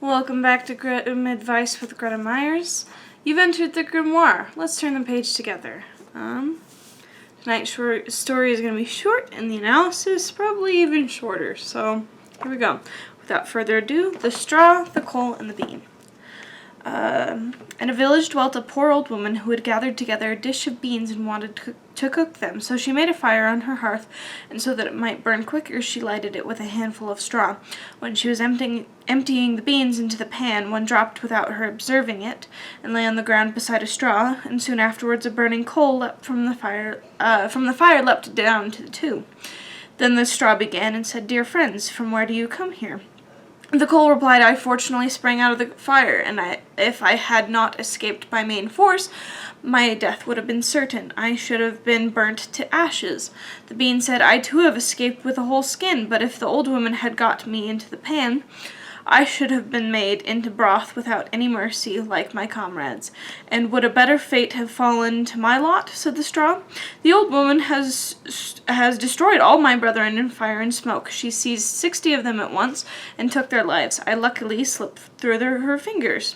Welcome back to Grim Advice with Gretta Myers. You've entered the grimoire. Let's turn the page together. Tonight's story is going to be short, and the analysis probably even shorter. So, here we go. Without further ado, the straw, the coal, and the bean. In a village dwelt a poor old woman who had gathered together a dish of beans and wanted to cook them. So she made a fire on her hearth, and so that it might burn quicker, she lighted it with a handful of straw. When she was emptying the beans into the pan, one dropped without her observing it, and lay on the ground beside a straw, and soon afterwards a burning coal leapt from the fire leapt down to the two. Then the straw began and said, "Dear friends, from where do you come here?" The coal replied, "I fortunately sprang out of the fire, and if I had not escaped by main force, my death would have been certain. I should have been burnt to ashes." The bean said, "I too have escaped with a whole skin, but if the old woman had got me into the pan, I should have been made into broth without any mercy, like my comrades." "And would a better fate have fallen to my lot?" said the straw. "The old woman has destroyed all my brethren in fire and smoke. She seized 60 of them at once, and took their lives. I luckily slipped through her fingers."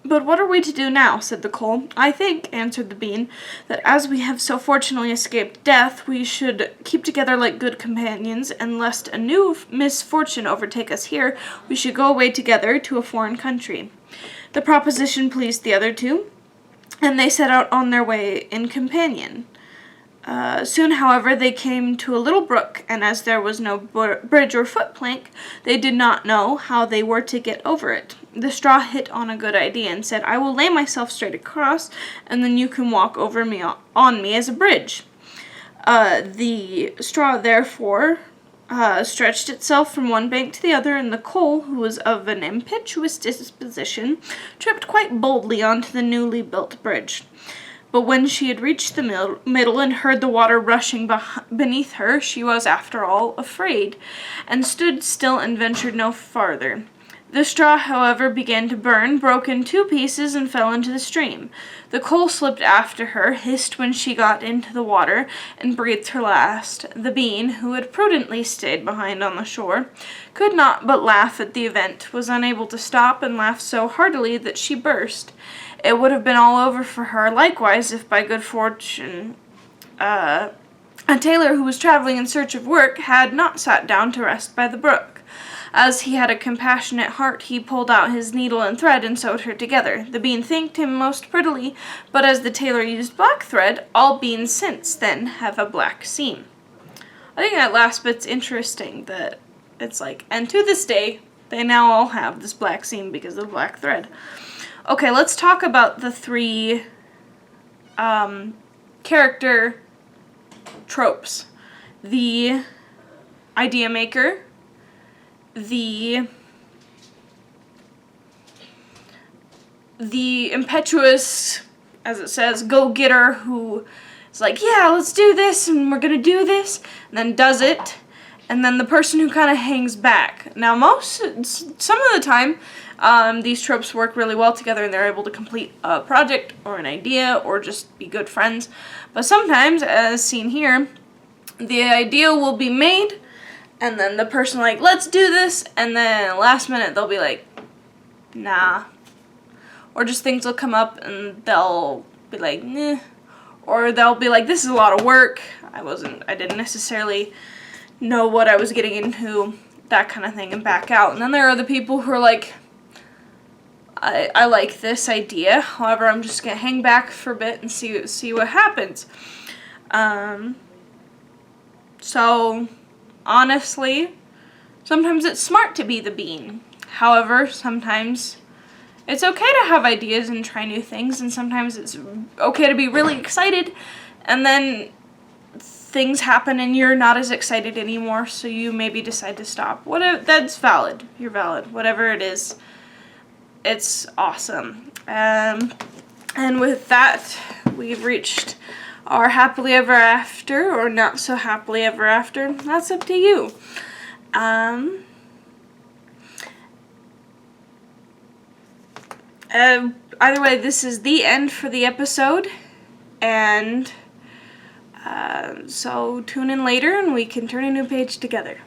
"But what are we to do now?" said the coal. "I think," answered the bean, "that as we have so fortunately escaped death, we should keep together like good companions, and lest a new misfortune overtake us here, we should go away together to a foreign country." The proposition pleased the other two, and they set out on their way in companion. Soon, however, they came to a little brook, and as there was no bridge or footplank, they did not know how they were to get over it. The straw hit on a good idea and said, "I will lay myself straight across, and then you can walk over me on me as a bridge." The straw, therefore, stretched itself from one bank to the other, and the coal, who was of an impetuous disposition, tripped quite boldly onto the newly built bridge. But when she had reached the middle and heard the water rushing beneath her, she was, after all, afraid, and stood still and ventured no farther. The straw, however, began to burn, broke in 2 pieces, and fell into the stream. The coal slipped after her, hissed when she got into the water, and breathed her last. The bean, who had prudently stayed behind on the shore, could not but laugh at the event, was unable to stop, and laughed so heartily that she burst. It would have been all over for her likewise if by good fortune a tailor who was traveling in search of work had not sat down to rest by the brook. As he had a compassionate heart, he pulled out his needle and thread and sewed her together. The bean thanked him most prettily, but as the tailor used black thread, all beans since then have a black seam. I think that last bit's interesting, that it's like, and to this day, they now all have this black seam because of black thread. Okay, let's talk about the 3 character tropes. The idea maker, the impetuous, as it says, go-getter who is like, "Yeah, let's do this, and we're gonna do this," and then does it, and then the person who kind of hangs back. Now, some of the time, these tropes work really well together, and they're able to complete a project or an idea or just be good friends. But sometimes, as seen here, the idea will be made, and then the person like, "Let's do this," and then last minute they'll be like, "Nah." Or just things will come up and they'll be like, "Nah." Or they'll be like, "This is a lot of work. I didn't necessarily know what I was getting into," that kind of thing, and back out. And then there are the people who are like, I like this idea, however, I'm just gonna hang back for a bit and see what happens. So, honestly, sometimes it's smart to be the bean. However, sometimes it's okay to have ideas and try new things, and sometimes it's okay to be really excited, and then things happen and you're not as excited anymore, so you maybe decide to stop. That's valid. You're valid. Whatever it is, it's awesome. And with that, we've reached our happily ever after, or not so happily ever after. That's up to you. Either way, this is the end for the episode, and so tune in later and we can turn a new page together.